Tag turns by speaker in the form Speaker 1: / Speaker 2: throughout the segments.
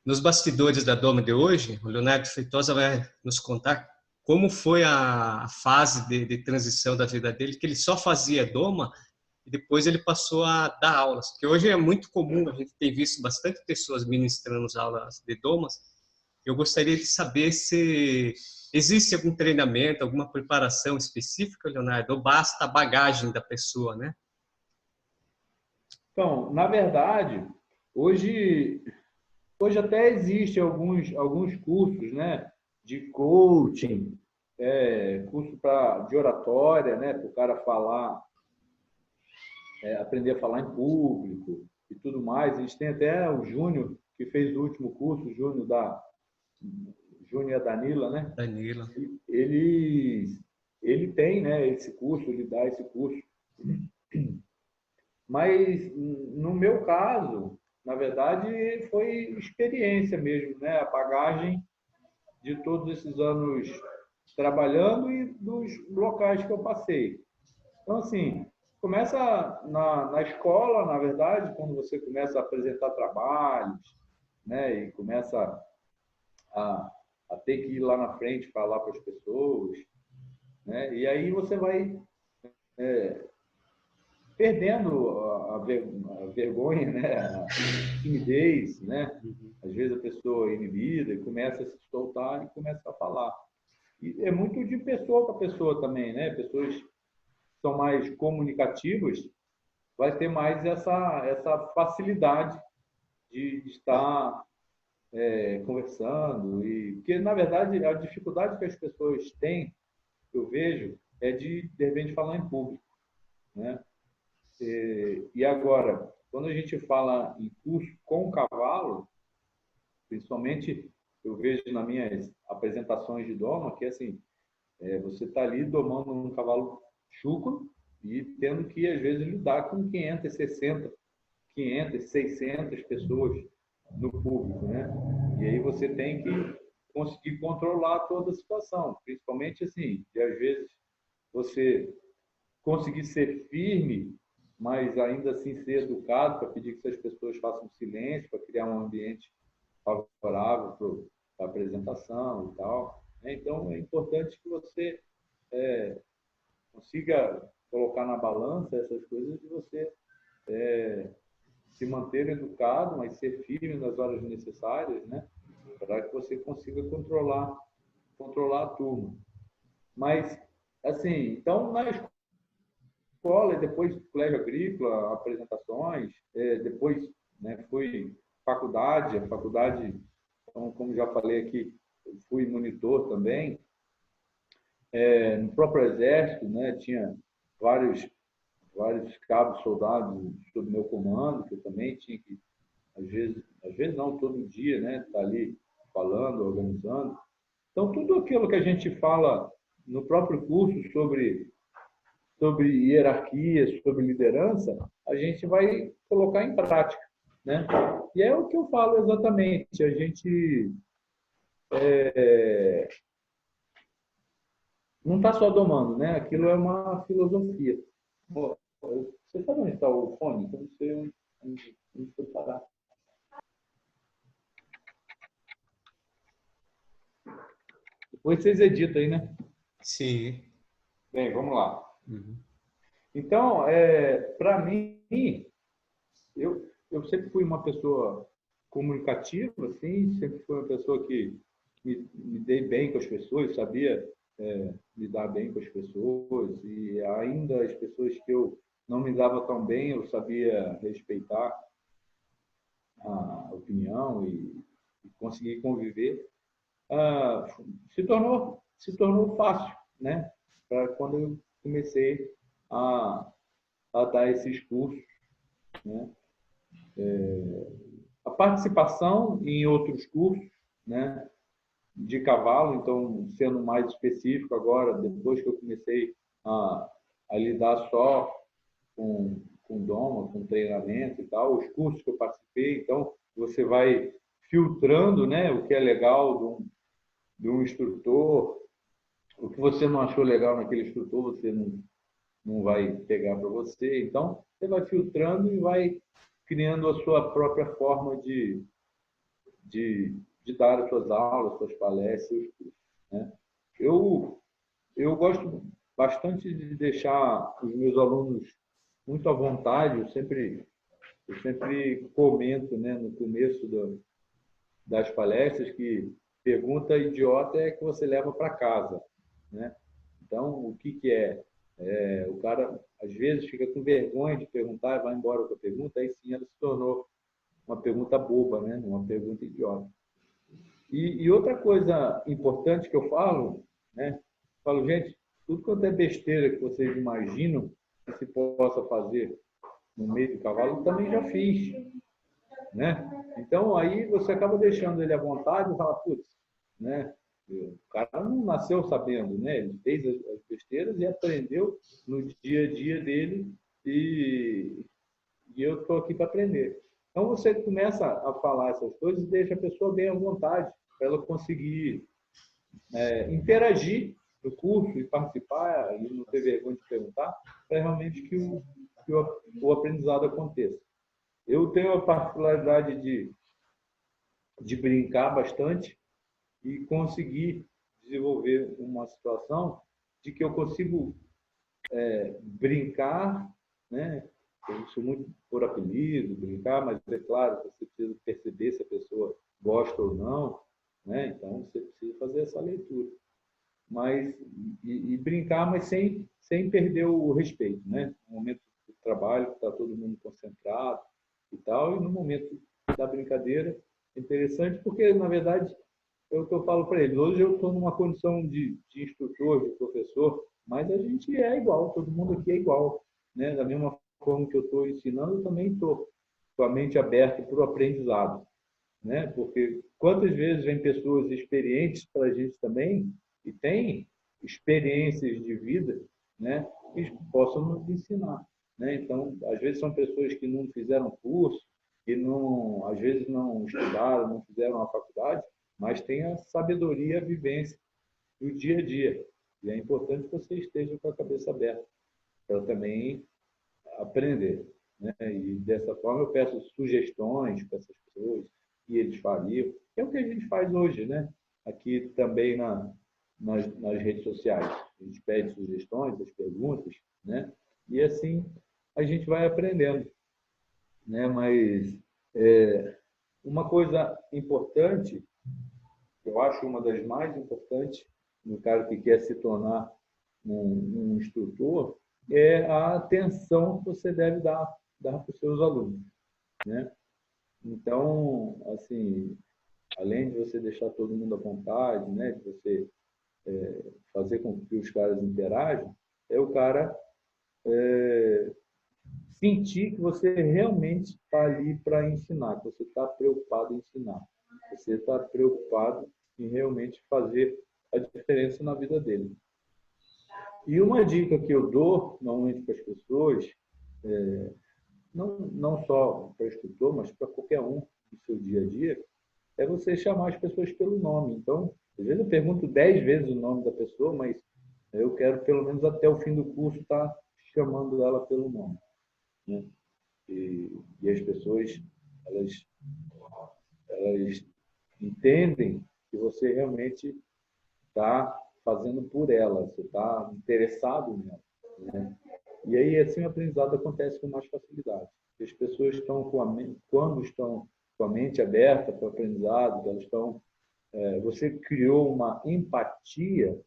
Speaker 1: Nos bastidores da Doma de hoje, o Leonardo Feitosa vai nos contar como foi a fase de transição da vida dele, que ele só fazia Doma e depois ele passou a dar aulas. Porque hoje é muito comum, a gente tem visto bastante pessoas ministrando as aulas de Domas. Eu gostaria de saber se existe algum treinamento, alguma preparação específica, Leonardo, ou basta a bagagem da pessoa, né?
Speaker 2: Então, na verdade, hoje, hoje até existem alguns cursos, né, de coaching, curso de oratória, né, para o cara falar, aprender a falar em público e tudo mais. A gente tem até o Júnior, que fez o último curso, o Júnior e a Danila, né?
Speaker 1: Danilo.
Speaker 2: Ele, ele tem, né, esse curso, ele dá esse curso. Mas, no meu caso, na verdade, foi experiência mesmo, né? A bagagem de todos esses anos trabalhando e dos locais que eu passei. Então, assim, começa na escola, na verdade, quando você começa a apresentar trabalhos, né? E começa a, a ter que ir lá na frente falar para as pessoas, né? E aí você vai perdendo a vergonha, né? A timidez, né? Às vezes a pessoa é inibida e começa a se soltar e começa a falar. E é muito de pessoa para pessoa também, né? Pessoas que são mais comunicativas vai ter mais essa facilidade de estar conversando e porque na verdade a dificuldade que as pessoas têm, eu vejo, é de repente falar em público, né? E agora, quando a gente fala em curso com cavalo, principalmente eu vejo nas minhas apresentações de doma que assim, você está ali domando um cavalo chucro e tendo que às vezes lidar com 500, 60, 500, 600 pessoas no público, né? E aí você tem que conseguir controlar toda a situação, principalmente assim, de às vezes você conseguir ser firme, mas ainda assim ser educado para pedir que as pessoas façam silêncio, para criar um ambiente favorável para a apresentação e tal. Então, é importante que você consiga colocar na balança essas coisas de você se manter educado, mas ser firme nas horas necessárias, né? Para que você consiga controlar a turma. Mas, assim, então, na escola, depois colégio agrícola, apresentações, depois, né, fui faculdade, a faculdade, então, como já falei aqui, fui monitor também. No próprio exército, né, tinha vários cabos soldados sob meu comando, que eu também tinha que, às vezes não, todo dia, né, estar ali falando, organizando. Então, tudo aquilo que a gente fala no próprio curso sobre hierarquia, sobre liderança, a gente vai colocar em prática, né? E é o que eu falo exatamente. A gente não está só domando, né? Aquilo é uma filosofia. Você sabe onde está o fone? Eu não sei onde foi parar. Depois vocês editam aí, né?
Speaker 1: Sim.
Speaker 2: Bem, vamos lá.
Speaker 1: Uhum.
Speaker 2: Então, para mim, eu sempre fui uma pessoa comunicativa, assim, sempre fui uma pessoa que me dei bem com as pessoas, sabia lidar bem com as pessoas, e ainda as pessoas que eu não me dava tão bem, eu sabia respeitar a opinião e conseguir conviver. Ah, se tornou fácil, né? Para quando eu comecei a, a dar esses cursos, né? A participação em outros cursos, né, de cavalo, então, sendo mais específico agora, depois que eu comecei a lidar só com doma, com treinamento e tal, os cursos que eu participei, então, você vai filtrando, né, o que é legal de um instrutor, o que você não achou legal naquele instrutor, você não vai pegar para você. Então, você vai filtrando e vai criando a sua própria forma de de dar as suas aulas, suas palestras, seus cursos, né? Eu gosto bastante de deixar os meus alunos muito à vontade. Eu sempre comento, né, no começo das palestras que pergunta idiota é que você leva para casa, né? Então, o que é? O cara, às vezes, fica com vergonha de perguntar e vai embora com a pergunta, aí sim ela se tornou uma pergunta boba, né? Uma pergunta idiota. E outra coisa importante que eu falo, né? Falo, gente, tudo quanto é besteira que vocês imaginam que se possa fazer no meio do cavalo, eu também já fiz, né? Então, aí você acaba deixando ele à vontade e fala, putz, né? O cara não nasceu sabendo, né? Ele fez as besteiras e aprendeu no dia a dia dele e eu estou aqui para aprender. Então, você começa a falar essas coisas e deixa a pessoa bem à vontade para ela conseguir interagir no curso e participar e não ter vergonha de perguntar, para realmente que o aprendizado aconteça. Eu tenho a particularidade de brincar bastante e conseguir desenvolver uma situação de que eu consigo brincar, né? Eu sou muito por apelido, brincar, mas é claro, você precisa perceber se a pessoa gosta ou não, né? Então você precisa fazer essa leitura. Mas e brincar, mas sem perder o respeito, né? No momento do trabalho, está todo mundo concentrado e tal, e no momento da brincadeira, é interessante porque, na verdade, é o que eu falo para eles. Hoje eu estou numa condição de instrutor, de professor, mas a gente é igual, todo mundo aqui é igual, né? Da mesma forma que eu estou ensinando, eu também estou com a mente aberta para o aprendizado, né? Porque quantas vezes vem pessoas experientes para a gente também e tem experiências de vida, né? Que possam nos ensinar, né? Então, às vezes são pessoas que não fizeram curso, que não, às vezes não estudaram, não fizeram a faculdade, mas têm a sabedoria, a vivência do dia a dia. E é importante que você esteja com a cabeça aberta para também aprender, né? E dessa forma eu peço sugestões para essas pessoas que eles fariam, que é o que a gente faz hoje, né? Aqui também nas redes sociais. A gente pede sugestões, as perguntas, né? E assim a gente vai aprendendo, né? Mas uma coisa importante, eu acho uma das mais importantes no cara que quer se tornar um instrutor, é a atenção que você deve dar para os seus alunos, né? Então, assim, além de você deixar todo mundo à vontade, né, de você fazer com que os caras interajam, é o cara sentir que você realmente está ali para ensinar, que você está preocupado em ensinar, você está preocupado em realmente fazer a diferença na vida dele. E uma dica que eu dou normalmente para as pessoas, não só para o instrutor, mas para qualquer um no seu dia a dia, é você chamar as pessoas pelo nome. Então, às vezes eu pergunto 10 vezes o nome da pessoa, mas eu quero pelo menos até o fim do curso estar chamando ela pelo nome, né? E as pessoas, elas entendem que você realmente está fazendo por ela, você está interessado nela, né? E aí, assim, o aprendizado acontece com mais facilidade. As pessoas estão quando estão com a mente aberta para o aprendizado, elas estão, você criou uma empatia,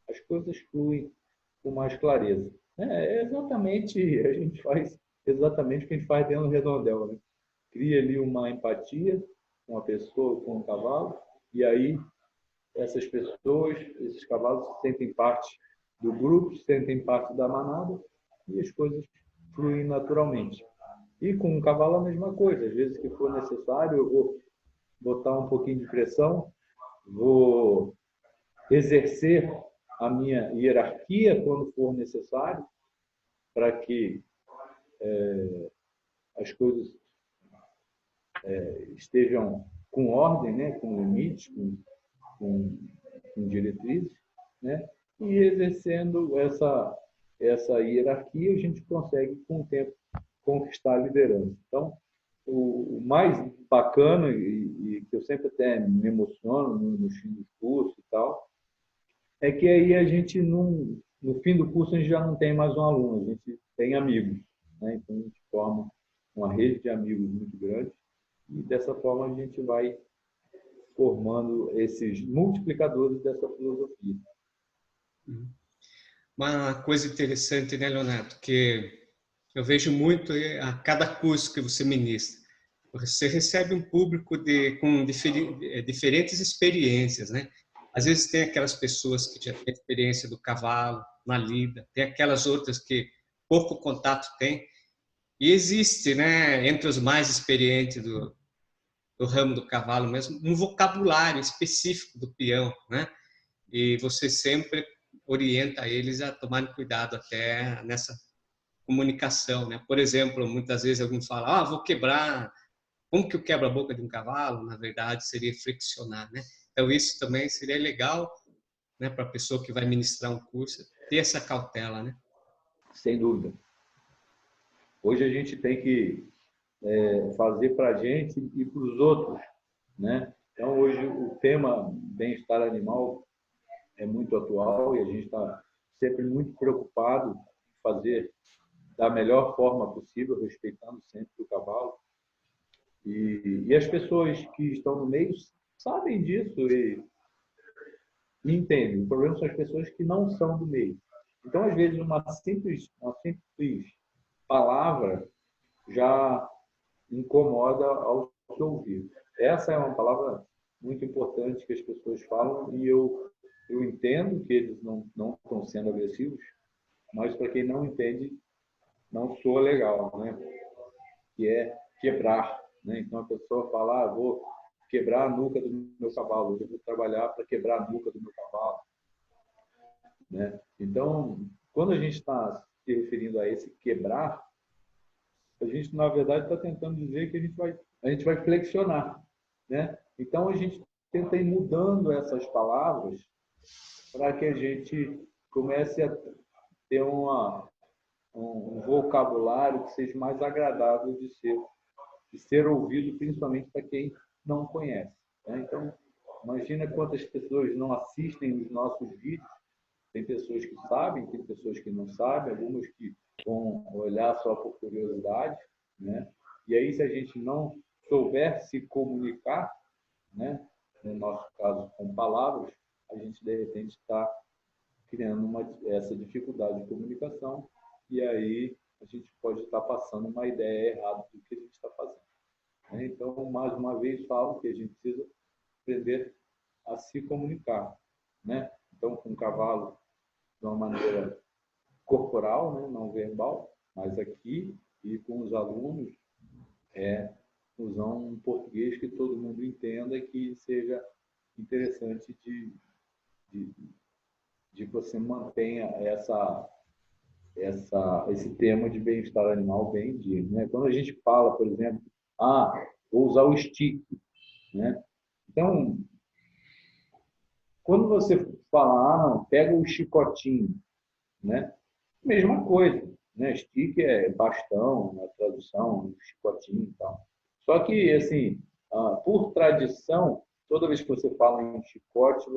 Speaker 2: as coisas fluem com mais clareza. Exatamente, a gente faz exatamente o que a gente faz dentro do redondel, né? Cria ali uma empatia com a pessoa, com o cavalo, e aí essas pessoas, esses cavalos se sentem parte do grupo, se sentem parte da manada e as coisas fluem naturalmente. E com o cavalo a mesma coisa. Às vezes que for necessário, eu vou botar um pouquinho de pressão, vou exercer a minha hierarquia quando for necessário, para que as coisas estejam com ordem, né? Com limites, com diretrizes, né? E exercendo essa hierarquia, a gente consegue, com o tempo, conquistar a liderança. Então, o mais bacana e que eu sempre até me emociono no fim do curso e tal, é que aí a gente não, no fim do curso a gente já não tem mais um aluno, a gente tem amigos, né? Então a gente forma uma rede de amigos muito grande e dessa forma a gente vai formando esses multiplicadores dessa filosofia.
Speaker 1: Uma coisa interessante, né, Leonardo, que eu vejo muito a cada curso que você ministra. Você recebe um público com diferentes experiências, né? Às vezes tem aquelas pessoas que já têm experiência do cavalo, na lida, tem aquelas outras que pouco contato têm. E existe, né, entre os mais experientes do ramo do cavalo mesmo, um vocabulário específico do peão, né? E você sempre orienta eles a tomarem cuidado até nessa comunicação, né? Por exemplo, muitas vezes alguém fala, vou quebrar, como que eu quebro a boca de um cavalo? Na verdade, seria friccionar, né? Então, isso também seria legal, né, para a pessoa que vai ministrar um curso, ter essa cautela, né?
Speaker 2: Sem dúvida. Hoje a gente tem que fazer para a gente e para os outros, né? Então, hoje o tema bem-estar animal é muito atual e a gente está sempre muito preocupado em fazer da melhor forma possível, respeitando sempre o cavalo. E as pessoas que estão no meio sabem disso e entendem. O problema são as pessoas que não são do meio. Então, às vezes, uma simples palavra já incomoda ao seu ouvido. Essa é uma palavra muito importante que as pessoas falam e eu entendo que eles não estão sendo agressivos, mas para quem não entende, não soa legal, né? Que é quebrar, né? Então a pessoa fala, vou quebrar a nuca do meu cavalo, eu vou trabalhar para quebrar a nuca do meu cavalo, né? Então, quando a gente está se referindo a esse quebrar, a gente na verdade está tentando dizer que a gente vai flexionar, né? Então a gente tenta ir mudando essas palavras para que a gente comece a ter um vocabulário que seja mais agradável de ser ouvido, principalmente para quem não conhece, né? Então, imagina quantas pessoas não assistem os nossos vídeos. Tem pessoas que sabem, tem pessoas que não sabem, algumas que vão olhar só por curiosidade, né? E aí, se a gente não souber se comunicar, né? No nosso caso, com palavras, a gente, de repente, está criando essa dificuldade de comunicação e aí a gente pode estar passando uma ideia errada do que a gente está fazendo, né? Então, mais uma vez, falo que a gente precisa aprender a se comunicar, né? Então, com o cavalo, de uma maneira corporal, né? Não verbal, mas aqui, e com os alunos, usar um português que todo mundo entenda e que seja interessante de, de você mantenha esse tema de bem-estar animal bem em dia, né? Quando a gente fala, por exemplo, vou usar o stick, né? Então, quando você fala, não, pega o chicotinho, né? Mesma coisa, né? Stick é bastão, na tradução, chicotinho e tal. Só que, assim, por tradição, toda vez que você fala em chicote,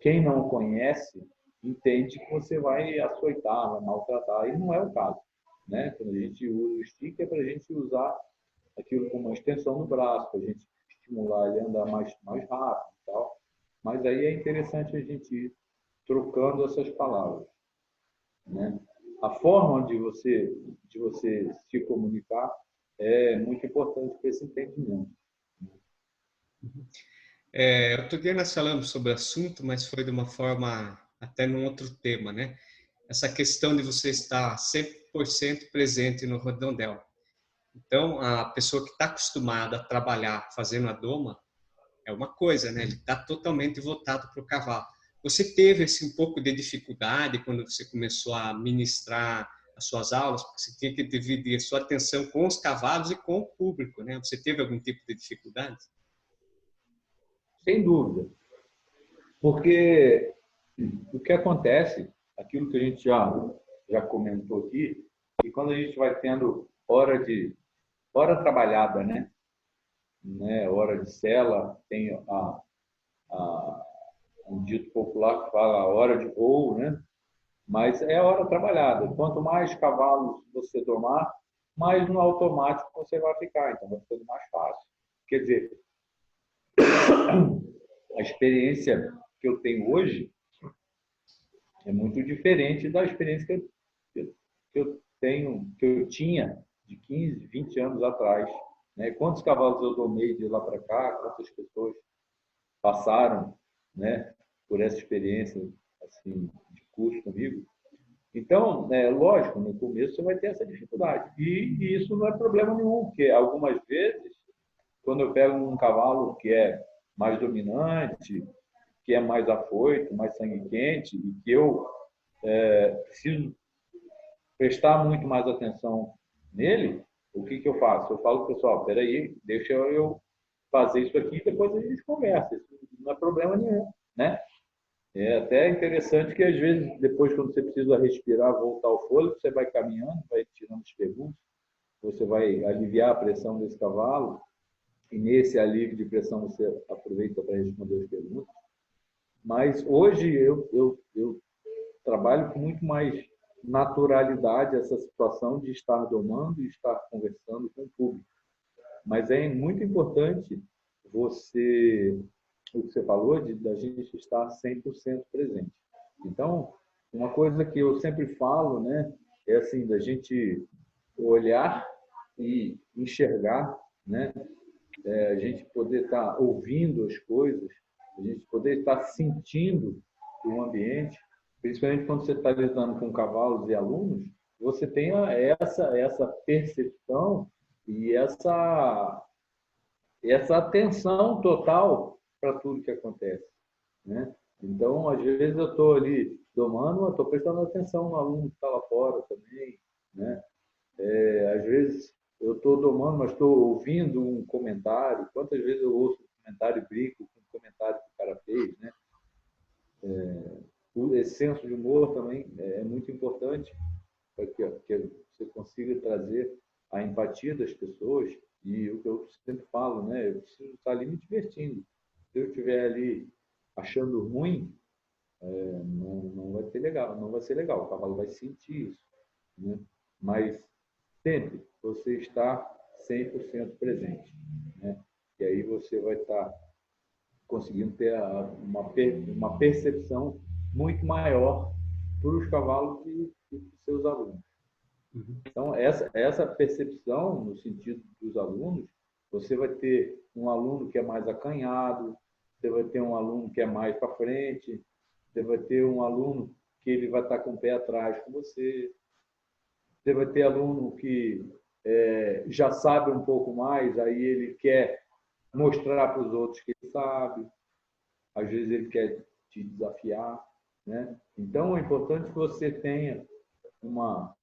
Speaker 2: quem não conhece, entende que você vai açoitar, vai maltratar, e não é o caso, né? Quando a gente usa o stick, é para a gente usar aquilo como uma extensão no braço, para a gente estimular ele a andar mais rápido e tal. Mas aí é interessante a gente ir trocando essas palavras, né? A forma de você se comunicar é muito importante para esse entendimento.
Speaker 1: Outro dia nós falamos sobre o assunto, mas foi de uma forma até num outro tema, né? Essa questão de você estar 100% presente no redondel. Então, a pessoa que está acostumada a trabalhar fazendo a doma é uma coisa, né? Ele está totalmente voltado para o cavalo. Você teve um pouco de dificuldade quando você começou a ministrar as suas aulas, porque você tinha que dividir a sua atenção com os cavalos e com o público, né? Você teve algum tipo de dificuldade?
Speaker 2: Sem dúvida, porque o que acontece, aquilo que a gente já comentou aqui, que quando a gente vai tendo hora trabalhada, né? Hora de sela, tem um dito popular que fala hora de voo, né? Mas é hora trabalhada. Quanto mais cavalos você domar, mais no automático você vai ficar. Então vai ficando mais fácil. Quer dizer, a experiência que eu tenho hoje é muito diferente da experiência que eu tinha de 15, 20 anos atrás. Né? Quantos cavalos eu domei de lá para cá, quantas pessoas passaram, né, por essa experiência assim, de curso comigo. Então, lógico, no começo você vai ter essa dificuldade. E isso não é problema nenhum, porque algumas vezes, quando eu pego um cavalo que é mais dominante, que é mais afoito, mais sangue quente, e que eu preciso prestar muito mais atenção nele, o que eu faço? Eu falo, pessoal, peraí, deixa eu fazer isso aqui e depois a gente conversa. Isso não é problema nenhum, né? É até interessante que, às vezes, depois, quando você precisa respirar, voltar ao fôlego, você vai caminhando, vai tirando as perguntas, você vai aliviar a pressão desse cavalo, e nesse alívio de pressão você aproveita para responder as perguntas. Mas hoje eu trabalho com muito mais naturalidade essa situação de estar domando e estar conversando com o público. Mas é muito importante o que você falou, da gente estar 100% presente. Então, uma coisa que eu sempre falo, né, é assim, da gente olhar e enxergar, né, a gente poder estar ouvindo as coisas, a gente poder estar sentindo o ambiente, principalmente quando você está lidando com cavalos e alunos, você tenha essa percepção e essa atenção total para tudo que acontece, né? Então, às vezes eu estou ali domando, mas estou prestando atenção no aluno que está lá fora também, né? Às vezes eu estou domando, mas estou ouvindo um comentário. Quantas vezes eu ouço um comentário e brinco com um comentário que o cara fez, né? Esse senso de humor também é muito importante para que você consiga trazer a empatia das pessoas. E o que eu sempre falo, né? Eu preciso estar ali me divertindo. Se eu estiver ali achando ruim, não vai ser legal, não vai ser legal. O cavalo vai sentir isso, né? Mas sempre você está 100% presente, né? E aí você vai estar conseguindo ter uma percepção muito maior para os cavalos e para os seus alunos. Então, essa percepção, no sentido dos alunos, você vai ter um aluno que é mais acanhado, você vai ter um aluno que é mais para frente, você vai ter um aluno que ele vai estar com o pé atrás com você, você vai ter aluno que já sabe um pouco mais, aí ele quer mostrar para os outros que ele sabe, às vezes ele quer te desafiar, né? Então, é importante que você tenha uma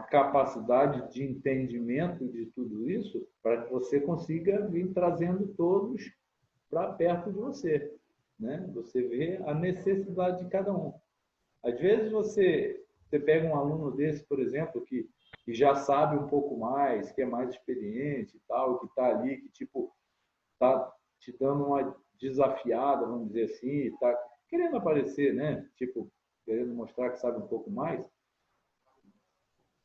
Speaker 2: capacidade de entendimento de tudo isso para que você consiga vir trazendo todos para perto de você, né? Você vê a necessidade de cada um. Às vezes você pega um aluno desse, por exemplo, que já sabe um pouco mais, que é mais experiente e tal, que está ali, que tipo está te dando uma desafiada, vamos dizer assim, está querendo aparecer, né? Tipo, querendo mostrar que sabe um pouco mais.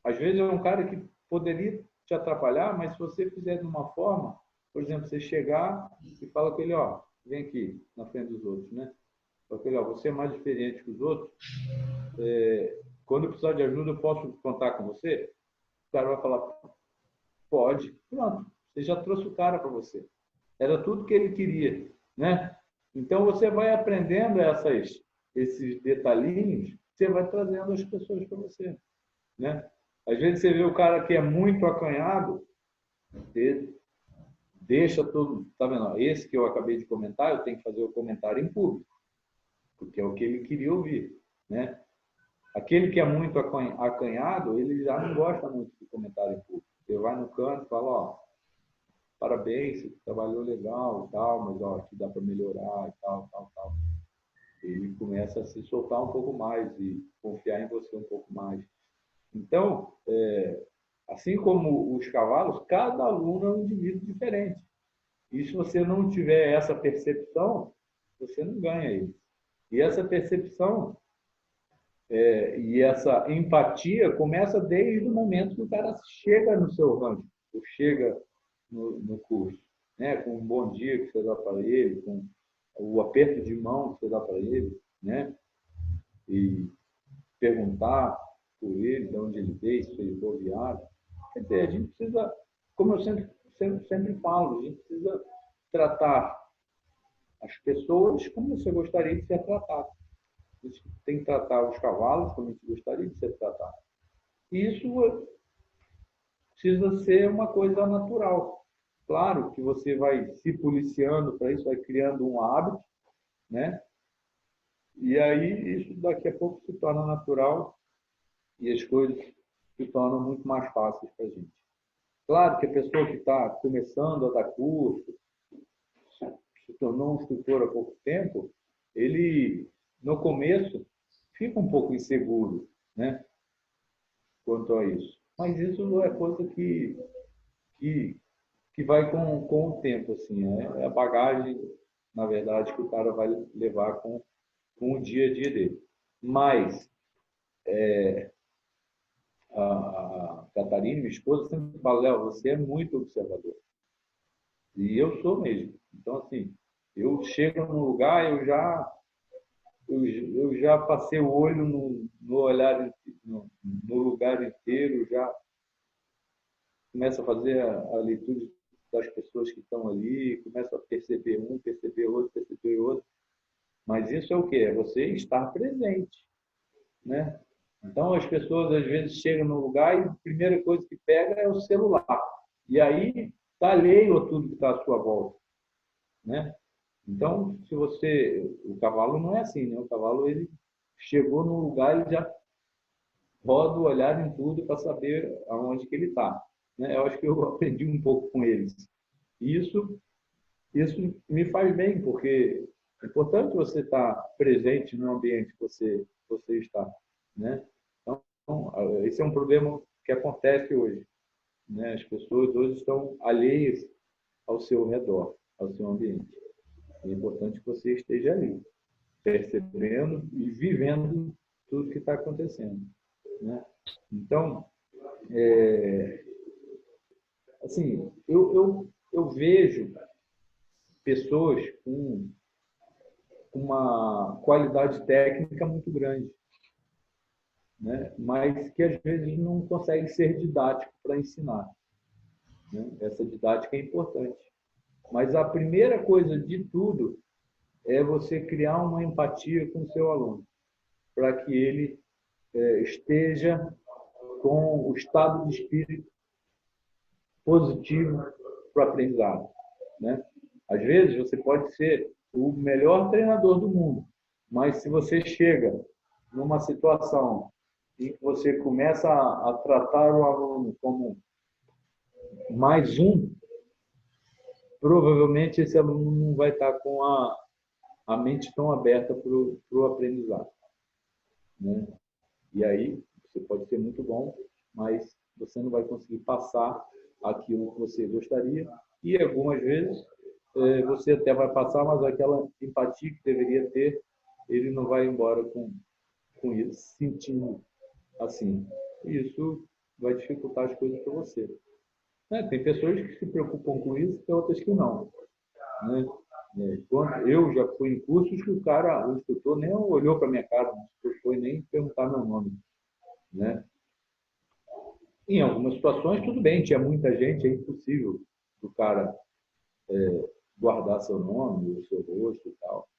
Speaker 2: Às vezes é um cara que poderia te atrapalhar, mas se você fizer de uma forma, por exemplo, você chegar e fala com ele, ó, vem aqui na frente dos outros, né? Fala com ele, ó, você é mais experiente que os outros, quando eu precisar de ajuda, eu posso contar com você? O cara vai falar, pode. Pronto, você já trouxe o cara para você. Era tudo que ele queria, né? Então você vai aprendendo esses detalhinhos, você vai trazendo as pessoas para você, né? Às vezes você vê o cara que é muito acanhado, ele deixa tudo, tá vendo? Esse que eu acabei de comentar, eu tenho que fazer o comentário em público, porque é o que ele queria ouvir, né? Aquele que é muito acanhado, ele já não gosta muito de comentário em público. Você vai no canto e fala, ó, parabéns, você trabalhou legal e tal, mas ó, aqui dá para melhorar e tal, tal, tal. Ele começa a se soltar um pouco mais e confiar em você um pouco mais. Então, assim como os cavalos, cada aluno é um indivíduo diferente. E se você não tiver essa percepção, você não ganha ele. E essa percepção e essa empatia começa desde o momento que o cara chega no seu rancho, ou chega no curso, né? Com um bom dia que você dá para ele, com o aperto de mão que você dá para ele, né? E perguntar por ele, de onde ele veio, se ele for viado. Quer dizer, a gente precisa, como eu sempre falo, a gente precisa tratar as pessoas como você gostaria de ser tratado. A gente tem que tratar os cavalos como a gente gostaria de ser tratado. E isso precisa ser uma coisa natural. Claro que você vai se policiando para isso, vai criando um hábito, né? E aí isso daqui a pouco se torna natural e as coisas se tornam muito mais fáceis para a gente. Claro que a pessoa que está começando a dar curso, se tornou um instrutor há pouco tempo, ele, no começo, fica um pouco inseguro, né? Quanto a isso. Mas isso não é coisa que, que vai com o tempo, assim. É a bagagem, na verdade, que o cara vai levar com o dia a dia dele. Mas a Catarina, minha esposa, sempre fala, Léo, você é muito observador. E eu sou mesmo. Então, assim, eu chego num lugar, eu já passei o olho no olhar, no lugar inteiro, já começo a fazer a leitura das pessoas que estão ali, começo a perceber um, perceber outro, perceber outro. Mas isso é o quê? É você estar presente, né? Então, as pessoas às vezes chegam no lugar e a primeira coisa que pega é o celular. E aí está alheio a tudo que está à sua volta, né? Então, se você... O cavalo não é assim, né? O cavalo, ele chegou no lugar e já roda o olhar em tudo para saber aonde que ele está, né? Eu acho que eu aprendi um pouco com eles. Isso, isso me faz bem, porque é importante você estar presente no ambiente que você está, né? Então, esse é um problema que acontece hoje, né? As pessoas hoje estão alheias ao seu redor, ao seu ambiente. É importante que você esteja ali, percebendo e vivendo tudo que está acontecendo, né? Então, assim, eu vejo pessoas com uma qualidade técnica muito grande, né? Mas que às vezes não consegue ser didático para ensinar, né? Essa didática é importante. Mas a primeira coisa de tudo é você criar uma empatia com o seu aluno, para que ele esteja com o estado de espírito positivo para o aprendizado, né? Às vezes você pode ser o melhor treinador do mundo, mas se você chega numa situação em que você começa a tratar o aluno como mais um, provavelmente esse aluno não vai estar com a mente tão aberta para o aprendizado, né? E aí você pode ser muito bom, mas você não vai conseguir passar aquilo que você gostaria e algumas vezes você até vai passar, mas aquela empatia que deveria ter, ele não vai embora com isso, sentindo assim. E isso vai dificultar as coisas para você. Né? Tem pessoas que se preocupam com isso, tem outras que não. Né? Eu já fui em cursos que o instrutor nem olhou para minha cara, não foi nem perguntar meu nome, né? Em algumas situações, tudo bem, tinha muita gente, é impossível o cara guardar seu nome, o seu rosto e tal.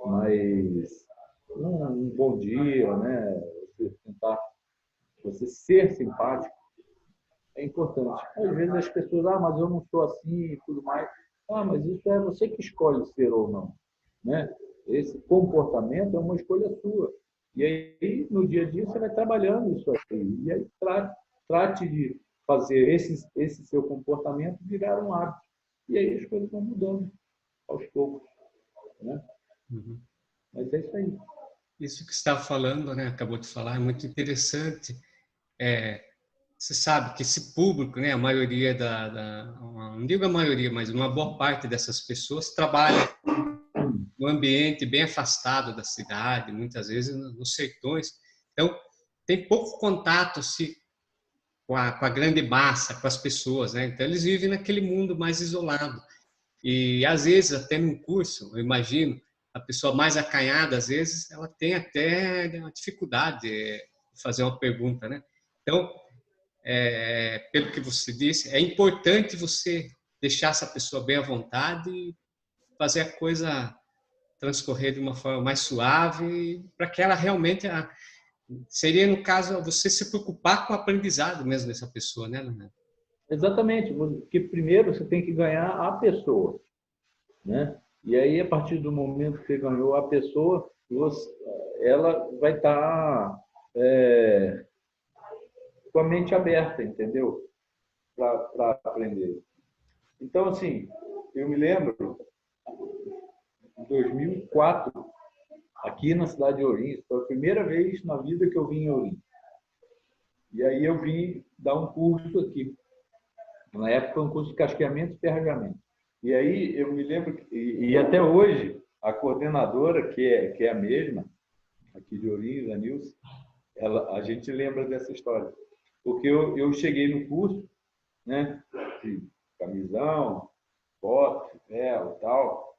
Speaker 2: Mas um bom dia, né? Você tentar, você ser simpático é importante. Às vezes as pessoas, mas eu não sou assim e tudo mais. Mas isso é você que escolhe ser ou não, né? Esse comportamento é uma escolha sua. E aí, no dia a dia, você vai trabalhando isso aí. E aí, trate de fazer esse seu comportamento virar um hábito. E aí as coisas vão mudando aos poucos, né?
Speaker 1: Uhum.
Speaker 2: Mas é isso aí.
Speaker 1: Isso que você estava falando, né, acabou de falar, é muito interessante. você sabe que esse público, né, a maioria não digo a maioria, mas uma boa parte dessas pessoas trabalha no ambiente bem afastado da cidade, muitas vezes nos sertões. Então, tem pouco contato com a grande massa, com as pessoas, né? Então, eles vivem naquele mundo mais isolado. E, às vezes, até num curso, eu imagino, a pessoa mais acanhada, às vezes, ela tem até uma dificuldade de fazer uma pergunta, né? Então, pelo que você disse, é importante você deixar essa pessoa bem à vontade e fazer a coisa transcorrer de uma forma mais suave, para que ela realmente seria, no caso, você se preocupar com o aprendizado mesmo dessa pessoa, né, Leonardo?
Speaker 2: Exatamente, porque primeiro você tem que ganhar a pessoa, né? E aí, a partir do momento que você ganhou a pessoa, ela vai estar com a mente aberta, entendeu? Para aprender. Então, assim, eu me lembro, em 2004, aqui na cidade de Ourinhos, foi a primeira vez na vida que eu vim em Ourinhos. E aí eu vim dar um curso aqui. Na época, foi um curso de casqueamento e ferramentamento. E aí eu me lembro, e até hoje, a coordenadora, que é a mesma, aqui de Ourinhos, a Nilce, a gente lembra dessa história. Porque eu cheguei no curso, né, de camisão, bota, chapéu, tal,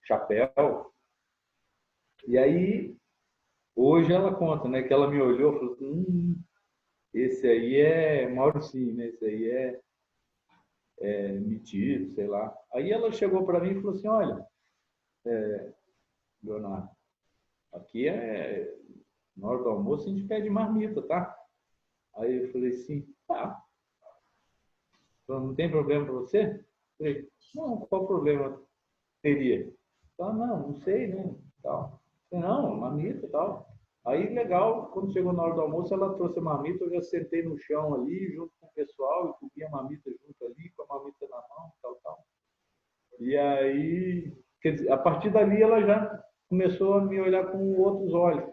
Speaker 2: chapéu. E aí, hoje ela conta, né, que ela me olhou e falou assim, esse aí é Mauricinho, né? Esse aí é metido, sei lá. Aí ela chegou para mim e falou assim, olha, Leonardo, aqui na hora do almoço a gente pede marmita, tá? Aí eu falei assim, tá, não tem problema para você? Eu falei, não, qual problema teria? Ah, não sei, né? Tal. Eu falei, não, marmita e tal. Aí, legal, quando chegou na hora do almoço, ela trouxe a marmita, eu já sentei no chão ali, junto com o pessoal, e comi a marmita junto ali, com a marmita na mão, tal, tal. E aí, quer dizer, a partir dali, ela já começou a me olhar com outros olhos,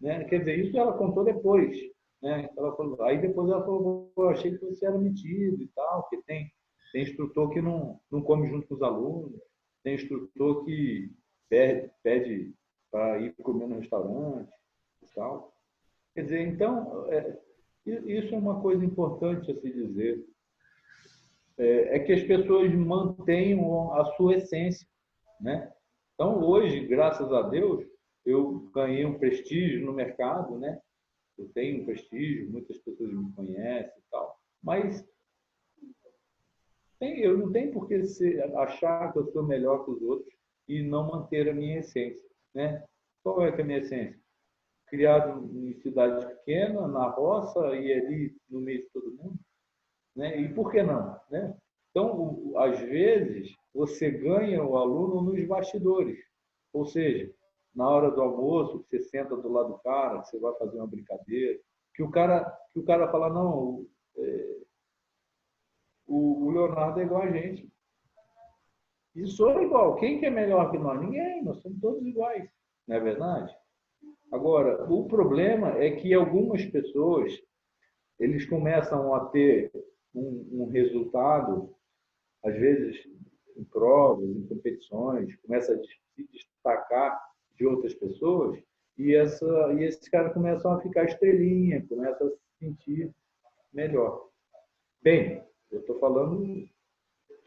Speaker 2: né? Quer dizer, isso ela contou depois, né? Ela falou, aí depois ela falou, eu achei que você era metido e tal, porque tem instrutor que não come junto com os alunos, tem instrutor que pede para ir comer no restaurante e tal. Quer dizer, então, isso é uma coisa importante a se dizer, é que as pessoas mantenham a sua essência, né? Então, hoje, graças a Deus, eu ganhei um prestígio no mercado, né? Eu tenho um prestígio, muitas pessoas me conhecem e tal, mas eu não tenho por que achar que eu sou melhor que os outros e não manter a minha essência, né? Qual é que é a minha essência? Criado em cidade pequena, na roça e ali no meio de todo mundo, né? E por que não, né? Então, às vezes, você ganha o aluno nos bastidores, ou seja, na hora do almoço, você senta do lado do cara, você vai fazer uma brincadeira, que o cara fala, não, o Leonardo é igual a gente. E sou igual. Quem que é melhor que nós? Ninguém, nós somos todos iguais, não é verdade? Agora, o problema é que algumas pessoas, eles começam a ter um resultado, às vezes em provas, em competições, começa a se destacar de outras pessoas, e esses caras começam a ficar estrelinha, começam a se sentir melhor. Bem, eu estou falando o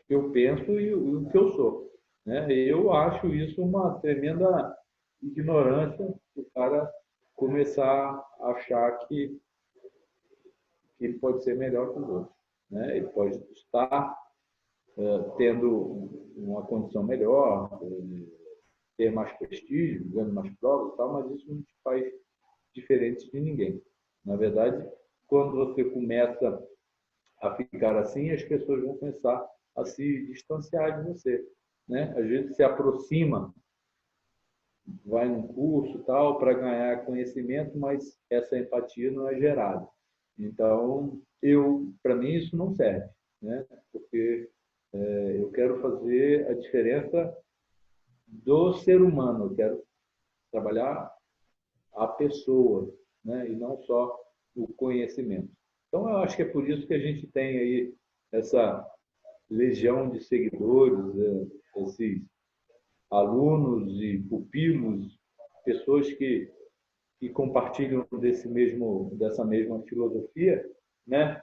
Speaker 2: que eu penso e o que eu sou, né? Eu acho isso uma tremenda ignorância do cara começar a achar que ele pode ser melhor que os outros, né? Ele pode estar tendo uma condição melhor, ter mais prestígio, ganhando mais provas e tal, mas isso não te faz diferente de ninguém. Na verdade, quando você começa a ficar assim, as pessoas vão começar a se distanciar de você, né? Às vezes se aproxima, vai num curso tal para ganhar conhecimento, mas essa empatia não é gerada. Então, para mim isso não serve, né? Porque eu quero fazer a diferença do ser humano, eu quero trabalhar a pessoa, né? E não só o conhecimento. Então, eu acho que é por isso que a gente tem aí essa legião de seguidores, esses alunos e pupilos, pessoas que compartilham dessa mesma filosofia, né?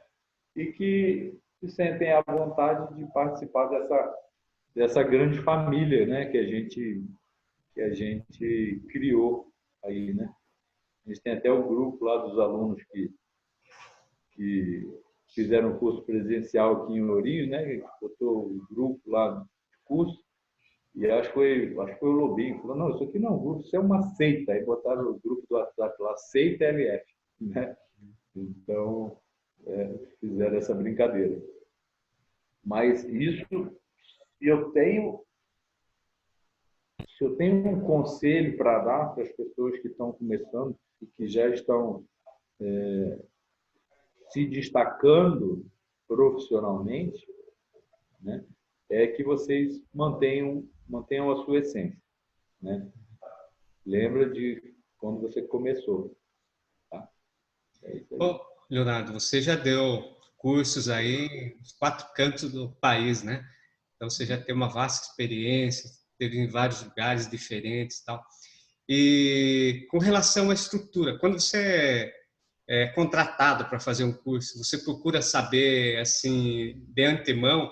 Speaker 2: E que se sentem à vontade de participar dessa grande família, né? Que a gente criou aí, né? A gente tem até o grupo lá dos alunos que fizeram o curso presencial aqui em Ourinhos, né? Que botou o grupo lá de curso. E acho que foi o Lobinho que falou, não, isso aqui não é um grupo, isso é uma seita. Aí botaram o grupo do WhatsApp lá, Seita LF, né? Então, fizeram essa brincadeira. Mas isso, se eu tenho, se eu tenho um conselho para dar para as pessoas que estão começando e que já estão se destacando profissionalmente, né, é que vocês mantenham a sua essência, né? Lembra de quando você começou, tá? É isso aí.
Speaker 1: Bom, Leonardo, você já deu cursos aí nos 4 cantos do país, né? Então você já tem uma vasta experiência, teve em vários lugares diferentes, e tal. E com relação à estrutura, quando você é contratado para fazer um curso, você procura saber assim de antemão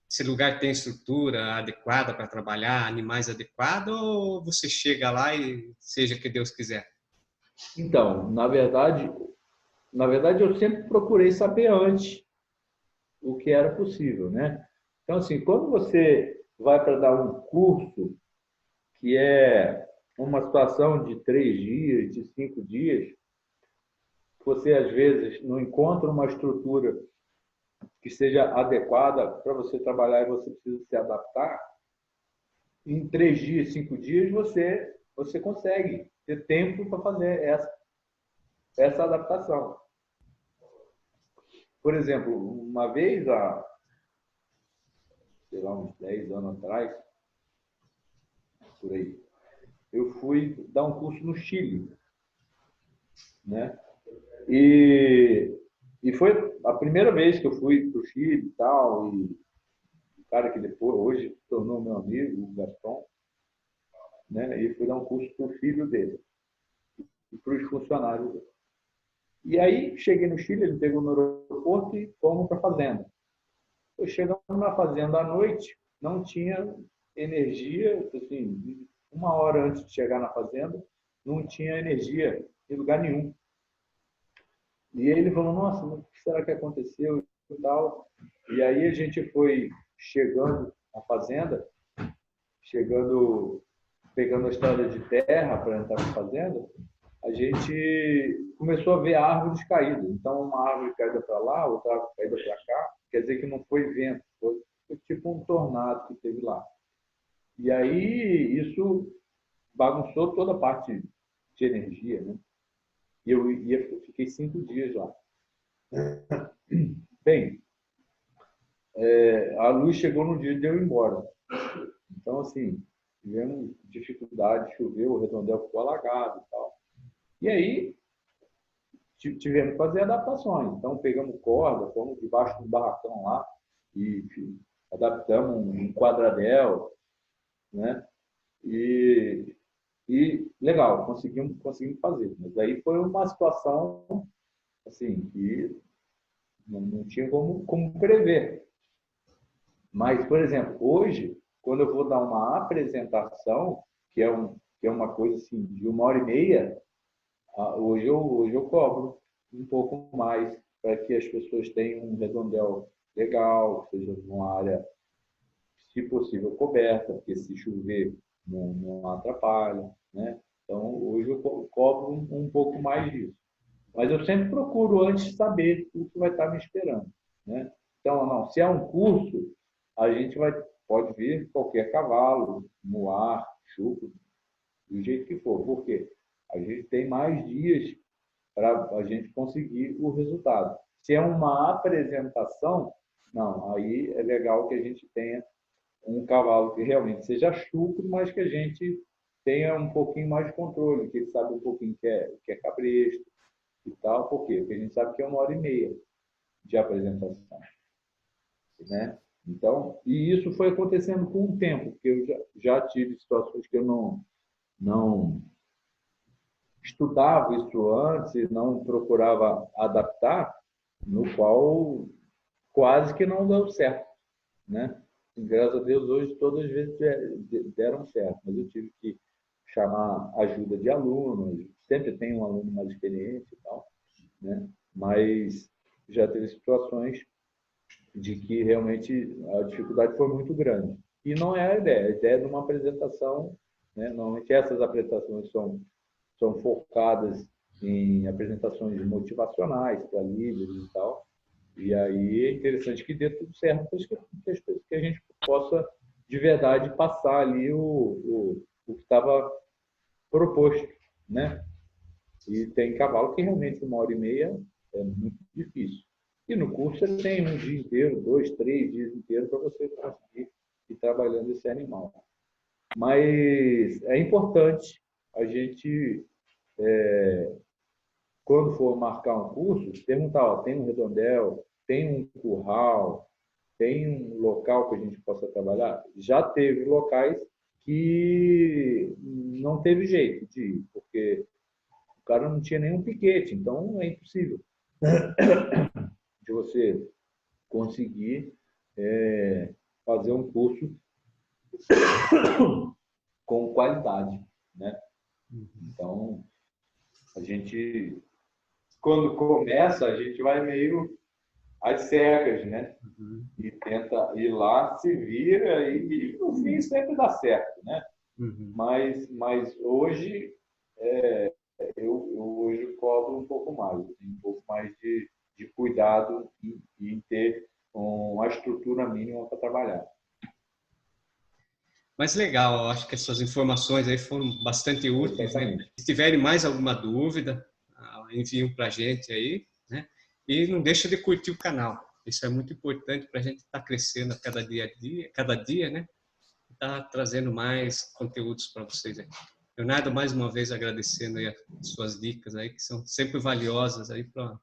Speaker 1: se o lugar tem estrutura adequada para trabalhar, animais adequados, ou você chega lá e seja o que Deus quiser?
Speaker 2: Então, na verdade, eu sempre procurei saber antes o que era possível, né? Então, assim, quando você vai para dar um curso que é uma situação de 3 dias, de 5 dias, você às vezes não encontra uma estrutura que seja adequada para você trabalhar e você precisa se adaptar. Em 3 dias, 5 dias, você consegue ter tempo para fazer essa adaptação. Por exemplo, uma vez, sei lá, uns 10 anos atrás, por aí, eu fui dar um curso no Chile, né? E foi a primeira vez que eu fui para o Chile e tal, e o cara que depois, hoje, se tornou meu amigo, o Gaston, né? E fui dar um curso para o filho dele e para os funcionários dele. E aí, cheguei no Chile, ele me pegou no aeroporto e fomos para a fazenda. Eu chegando na fazenda à noite, não tinha energia, assim, 1 hora antes de chegar na fazenda, não tinha energia em lugar nenhum. E aí ele falou, nossa, mas o que será que aconteceu e tal? E aí a gente foi chegando na fazenda, pegando a estrada de terra para entrar na fazenda, a gente começou a ver árvores caídas. Então, uma árvore caída para lá, outra árvore caída para cá, quer dizer que não foi vento, foi tipo um tornado que teve lá. E aí isso bagunçou toda a parte de energia, né? E fiquei 5 dias lá. Bem, a luz chegou no dia de eu ir embora. Então, assim, tivemos dificuldade, choveu, o redondel ficou alagado e tal. E aí, tivemos que fazer adaptações. Então, pegamos corda, fomos debaixo do barracão lá e adaptamos um quadradel, né? E legal, conseguimos fazer. Mas aí foi uma situação assim que não tinha como prever. Mas, por exemplo, hoje, quando eu vou dar uma apresentação, que é uma coisa assim, de 1 hora e meia, hoje eu cobro um pouco mais para que as pessoas tenham um redondel legal, que seja uma área, se possível, coberta, porque se chover não atrapalha, né? Então, hoje eu cobro um pouco mais disso. Mas eu sempre procuro antes saber o que vai estar me esperando, né? Então, não, se é um curso, a gente pode vir qualquer cavalo, muar, chucro, do jeito que for. Por quê? A gente tem mais dias para a gente conseguir o resultado. Se é uma apresentação, não, aí é legal que a gente tenha um cavalo que realmente seja chucro, mas que a gente tenha um pouquinho mais de controle, que ele sabe um pouquinho que é cabresto, e tal. Por quê? Porque a gente sabe que é 1h30 de apresentação, né? Então, e isso foi acontecendo com o tempo, porque eu já tive situações que eu não estudava isso antes, não procurava adaptar, no qual quase que não deu certo, né? E, graças a Deus, hoje todas as vezes deram certo, mas eu tive que chamar ajuda de alunos, sempre tem um aluno mais experiente e tal, né? Mas já teve situações de que realmente a dificuldade foi muito grande. E não é a ideia de uma apresentação, né? Normalmente essas apresentações são focadas em apresentações motivacionais para líderes e tal. E aí é interessante que dê tudo certo para que a gente possa, de verdade, passar ali o que estava proposto, né? E tem cavalo que realmente 1h30 é muito difícil. E no curso você tem um dia inteiro, 2, 3 dias inteiros para você conseguir ir trabalhando esse animal. Mas é importante a gente, quando for marcar um curso, perguntar, ó, tem um redondel, tem um curral, tem um local que a gente possa trabalhar? Já teve locais que não teve jeito de ir, porque o cara não tinha nenhum piquete, então é impossível de você conseguir fazer um curso com qualidade, né? Então, a gente, quando começa, a gente vai meio às cegas, né? E tenta ir lá, se vira e no fim sempre dá certo, né? Mas hoje eu hoje cobro um pouco mais, eu tenho um pouco mais de cuidado em ter uma estrutura mínima para trabalhar.
Speaker 1: Mas legal, eu acho que essas informações aí foram bastante úteis, né? Se tiverem mais alguma dúvida, enviem para a gente aí, né? E não deixa de curtir o canal. Isso é muito importante para a gente estar crescendo a cada dia, né? Tá trazendo mais conteúdos para vocês aí. Leonardo, mais uma vez agradecendo aí as suas dicas aí, que são sempre valiosas aí para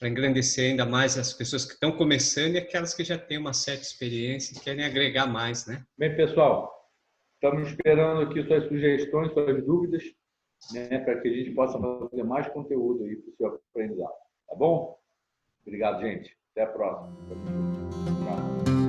Speaker 1: engrandecer ainda mais as pessoas que estão começando e aquelas que já têm uma certa experiência e querem agregar mais, né?
Speaker 2: Bem, pessoal, estamos esperando aqui suas sugestões, suas dúvidas, né, para que a gente possa fazer mais conteúdo aí para o seu aprendizado. Tá bom? Obrigado, gente. Até a próxima. Tchau.